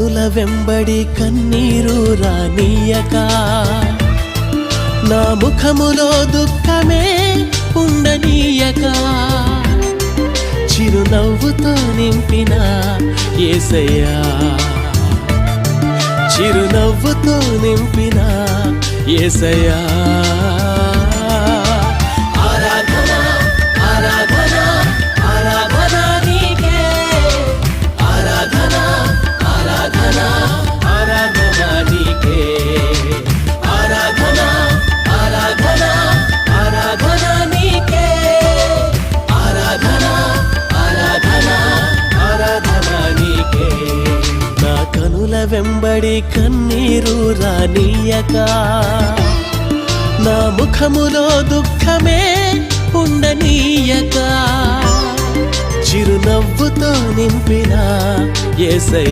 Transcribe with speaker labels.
Speaker 1: కనుల వెంబడి కన్నీరు రానీయక, నా ముఖములో దుఃఖమే ఉండనీయక, చిరునవ్వుతో నింపిన యేసయ్యా, చిరునవ్వుతో నింపిన యేసయ్యా. ఆరాధన ఆరాధన ఆరాధన నీకే, ఆరాధన ఆరాధన ఆరాధన నీకే, ఆరాధన ఆరాధన ఆరాధన నీకే, ఆరాధన ఆరాధన ఆరాధన నీకే. నా కనుల వెంబడి కన్నీరు రానీయక, నా ముఖములో దుఃఖమే ఉండనీయక, చిరునవ్వుతో నింపిన యేసయ్యా.